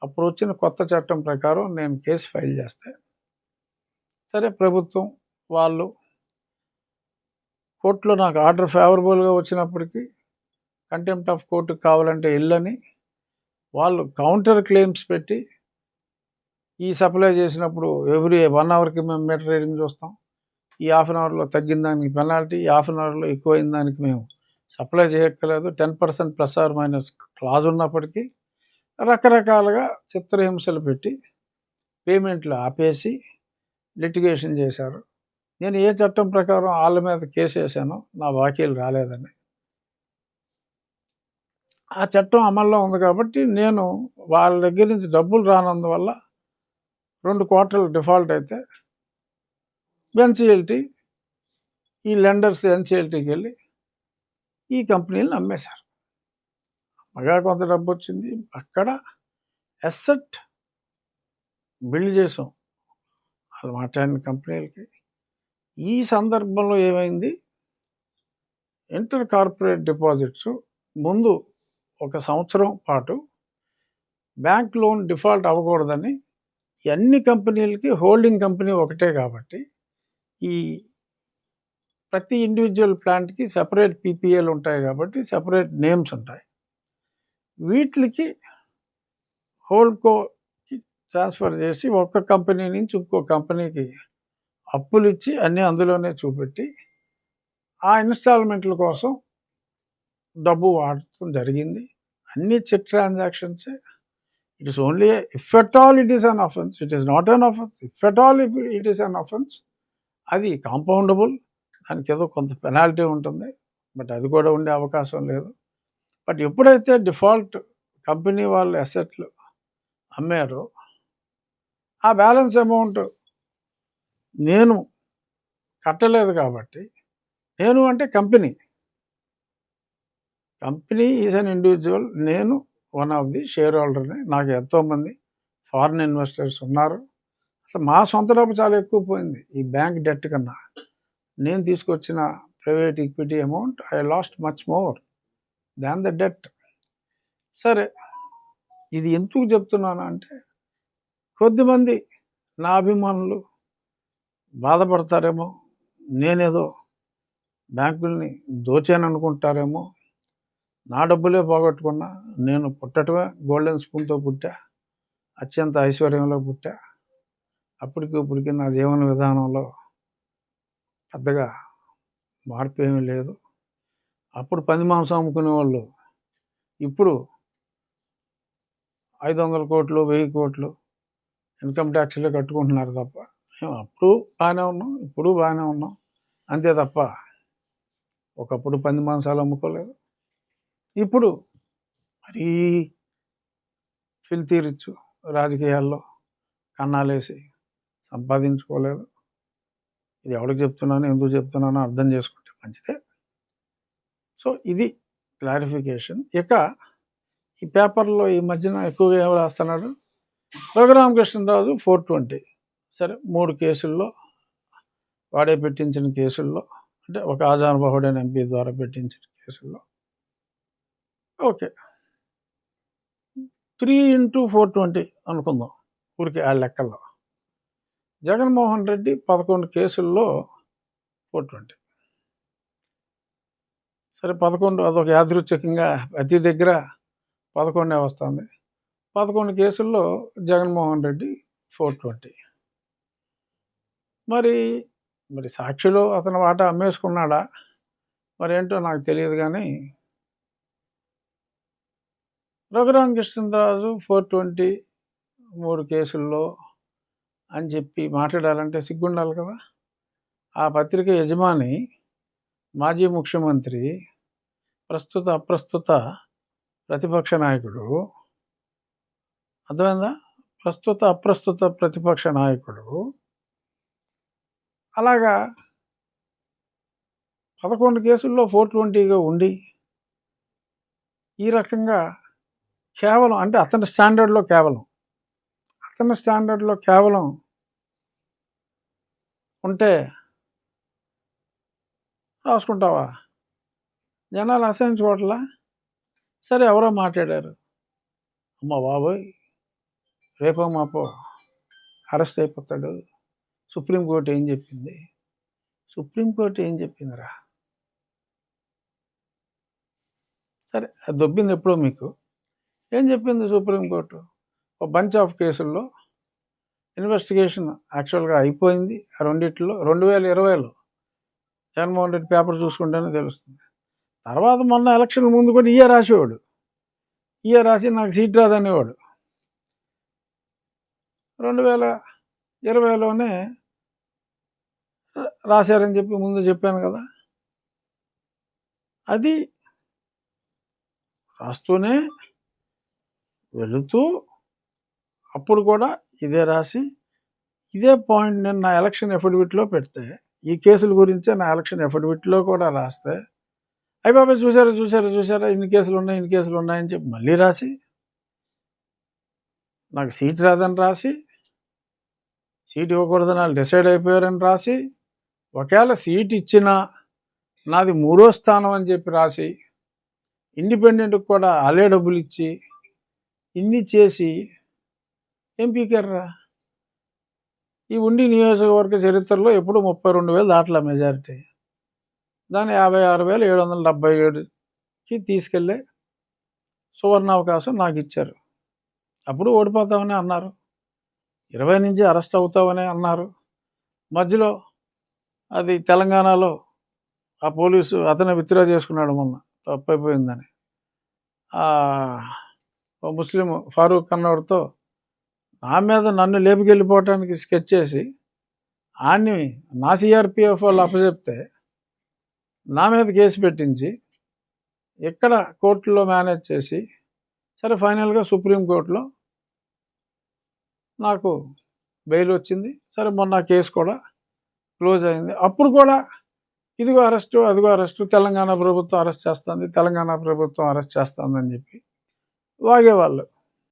అప్పుడు వచ్చిన కొత్త చట్టం ప్రకారం నేను కేసు ఫైల్ చేస్తే, సరే ప్రభుత్వం వాళ్ళు కోర్టులో నాకు ఆర్డర్ ఫేవరబుల్గా వచ్చినప్పటికీ కంటెంప్ట్ ఆఫ్ కోర్టుకు కావాలంటే ఇల్లని వాళ్ళు కౌంటర్ క్లెయిమ్స్ పెట్టి, ఈ సప్లై చేసినప్పుడు ఎవ్రీ 1 అవర్కి మేము మీటర్ రీడింగ్ చూస్తాం, ఈ హాఫ్ అన్ అవర్లో తగ్గిన దానికి పెనాల్టీ, ఈ హాఫ్ అన్ అవర్లో ఎక్కువైన దానికి మేము సప్లై చేయక్కర్లేదు, 10% ప్లస్ ఆర్ మైనస్ క్లాజ్ ఉన్నప్పటికీ రకరకాలుగా చిత్రహింసలు పెట్టి పేమెంట్లు ఆపేసి లిటిగేషన్ చేశారు. నేను ఏ చట్టం ప్రకారం వాళ్ళ మీద కేసు వేసానో నా బాకీలు రాలేదని, ఆ చట్టం అమల్లో ఉంది కాబట్టి నేను వాళ్ళ దగ్గర నుంచి డబ్బులు రానందువల్ల 2 క్వార్టర్లు డిఫాల్ట్ అయితే ఎన్సిఎల్టీ ఈ లెండర్స్ ఎన్సిఎల్టీకి వెళ్ళి ఈ కంపెనీలను అమ్మేశారు. మగా కొంత డబ్బు వచ్చింది. అక్కడ అసెట్ బిల్డ్ చేసాం వాళ్ళు మాట్లాడిన కంపెనీలకి. ఈ సందర్భంలో ఏమైంది, ఇంటర్ కార్పొరేట్ డిపాజిట్స్ ముందు 1 సంవత్సరం పాటు బ్యాంక్ లోన్ డిఫాల్ట్ అవ్వకూడదని అన్ని కంపెనీలకి హోల్డింగ్ కంపెనీ ఒకటే కాబట్టి ఈ ప్రతి ఇండివిజువల్ ప్లాంట్కి సెపరేట్ పీపీఏలు ఉంటాయి కాబట్టి సెపరేట్ నేమ్స్ ఉంటాయి. వీటికి హోల్డ్కోకి ట్రాన్స్ఫర్ చేసి ఒక కంపెనీ నుంచి ఇంకో కంపెనీకి అప్పులు ఇచ్చి అన్నీ అందులోనే చూపెట్టి ఆ ఇన్స్టాల్మెంట్ల కోసం డబ్బు వాడటం జరిగింది. అన్ని చెక్ ట్రాన్సాక్షన్సే. It is only if at all it is an offence, it is not an offence. If at all it is an offence, అది కాంపౌండబుల్, దానికి ఏదో కొంత పెనాల్టీ ఉంటుంది, బట్ అది కూడా ఉండే అవకాశం లేదు. బట్ ఎప్పుడైతే డిఫాల్ట్ కంపెనీ వాళ్ళు అసెట్లు అమ్మారో ఆ బ్యాలెన్స్ అమౌంట్ నేను కట్టలేదు కాబట్టి, నేను అంటే కంపెనీ ఈజ్ అన్ ఇండివిజువల్, నేను వన్ ఆఫ్ ది షేర్ హోల్డర్ని. నాకు ఎంతోమంది ఫారిన్ ఇన్వెస్టర్స్ ఉన్నారు. అసలు మా సొంత డబ్బు చాలా ఎక్కువ పోయింది ఈ బ్యాంక్ డెట్ కన్నా. నేను తీసుకొచ్చిన private equity amount I last much more than the debt. సరే, ఇది ఎందుకు చెప్తున్నాను అంటే, కొద్దిమంది నా అభిమానులు బాధపడతారేమో, నేనేదో బ్యాంకుల్ని దోచాను అనుకుంటారేమో. నా డబ్బులే పోగొట్టుకున్నా. నేను పుట్టటమే గోల్డెన్ స్పూన్తో పుట్టా, అత్యంత ఐశ్వర్యంలో పుట్టా. అప్పటికి నా జీవన విధానంలో పెద్దగా మార్పు ఏమీ లేదు. అప్పుడు పంది మాంసం అమ్ముకునే వాళ్ళు ఇప్పుడు 500 కోట్లు 1000 కోట్లు ఇన్కమ్ ట్యాక్స్లే కట్టుకుంటున్నారు తప్ప, మేము అప్పుడు బాగానే ఉన్నాం, ఇప్పుడు బాగానే ఉన్నాం, అంతే తప్ప ఒకప్పుడు పంది మాంసాలు అమ్ముకోలేదు. ఇప్పుడు మరీ ఫిల్తీ రిచ్ రాజకీయాల్లో కన్నాలేసి సంపాదించుకోలేదు. ఇది ఎవరికి చెప్తున్నానో ఎందుకు చెప్తున్నానో అర్థం చేసుకుంటే మంచిదే. సో ఇది క్లారిఫికేషన్. ఇక ఈ పేపర్లో ఈ మధ్యన ఎక్కువగా ఎవరు రాస్తున్నాడు, రఘురామకృష్ణరాజు 420. సరే, 3 కేసుల్లో వాడే పెట్టించిన కేసుల్లో, అంటే ఒక ఆజానుబాహుడైన ఎంపీ ద్వారా పెట్టించిన కేసుల్లో ఓకే 3 into 420 అనుకుందాం ఊరికి ఆ లెక్కల్లో. జగన్మోహన్ రెడ్డి 11 కేసుల్లో 420. సరే, 11 అదొక యాదృచ్ఛికంగా ప్రతి దగ్గర 11 వస్తుంది. 11 కేసుల్లో జగన్మోహన్ రెడ్డి 420. మరి సాక్షిలో అతని వాటా అమ్మేసుకున్నాడా మరి ఏంటో నాకు తెలియదు. కానీ రఘురామకృష్ణరాజు 420 3 కేసుల్లో అని చెప్పి మాట్లాడాలంటే సిగ్గుండాలి కదా. ఆ పత్రిక యజమాని మాజీ ముఖ్యమంత్రి, ప్రస్తుత అప్రస్తుత ప్రతిపక్ష నాయకుడు, అర్థమైందా, ప్రస్తుత అప్రస్తుత ప్రతిపక్ష నాయకుడు. అలాగా 11 కేసుల్లో 420గా ఉండి ఈ రకంగా కేవలం, అంటే అతని స్టాండర్డ్లో కేవలం ఉంటే రాసుకుంటావా? జనాలు అసహించుకోవట్లా. సరే, ఎవరో మాట్లాడారు, అమ్మ బాబోయ్ రేపో మాపో అరెస్ట్ అయిపోతాడు. సుప్రీంకోర్టు ఏం చెప్పింది? సుప్రీంకోర్టు ఏం చెప్పిందిరా? సరే, అది దొబ్బింది ఎప్పుడో మీకు. ఏం చెప్పింది సుప్రీంకోర్టు? ఒక బంచ్ ఆఫ్ కేసుల్లో ఇన్వెస్టిగేషన్ యాక్చువల్గా అయిపోయింది. ఆ రెండిట్లో 2020లో జగన్మోహన్ రెడ్డి పేపర్ చూసుకుంటేనే తెలుస్తుంది. తర్వాత మొన్న ఎలక్షన్ ముందు కూడా ఇయే రాసేవాడు. ఇయే రాసి నాకు సీట్ రాదనేవాడు. 2020లోనే రాశారని చెప్పి ముందు చెప్పాను కదా. అది రాస్తూనే వెళుతూ అప్పుడు కూడా ఇదే రాసి ఇదే పాయింట్ నేను నా ఎలక్షన్ ఎఫిడవిట్లో పెడితే, ఈ కేసుల గురించే నా ఎలక్షన్ ఎఫిడవిట్లో కూడా రాస్తే, అయ్యి బాబాయ్ చూసారా ఇన్ని కేసులు ఉన్నాయని చెప్పి మళ్ళీ రాసి నాకు సీట్ రాదని రాసి, సీట్ ఇవ్వకూడదని వాళ్ళు డిసైడ్ అయిపోయారని రాసి, ఒకవేళ సీట్ ఇచ్చినా నాది 3వ స్థానం అని చెప్పి రాసి, ఇండిపెండెంట్కి కూడా అలే డబ్బులు ఇచ్చి ఇన్ని చేసి ఏం పీకారా? ఈ ఉండి నియోజకవర్గ చరిత్రలో ఎప్పుడు 32,000 దాట్ల మెజారిటీ. దాన్ని 56,777కి తీసుకెళ్ళే సువర్ణావకాశం నాకు ఇచ్చారు. అప్పుడు ఓడిపోతామని అన్నారు, 20 నుంచి అరెస్ట్ అవుతామని అన్నారు. మధ్యలో అది తెలంగాణలో ఆ పోలీసు అతనే విత్డ్రా చేసుకున్నాడు మొన్న, తప్పైపోయిందని. ముస్లిం ఫారూక్ అన్నవాడితో నా మీద నన్ను లేపుకెళ్ళిపోవటానికి స్కెచ్ చేసి ఆన్ని నా సిఆర్పిఎఫ్ వాళ్ళు అప్పచెప్తే నా మీద కేసు పెట్టించి ఇక్కడ కోర్టులో మేనేజ్ చేసి, సరే ఫైనల్గా సుప్రీంకోర్టులో నాకు బెయిల్ వచ్చింది. సరే మొన్న కేసు కూడా క్లోజ్ అయింది. అప్పుడు కూడా ఇదిగో అరెస్టు, అదిగో అరెస్టు, తెలంగాణ ప్రభుత్వం అరెస్ట్ చేస్తుంది అని చెప్పి వాగేవాళ్ళు.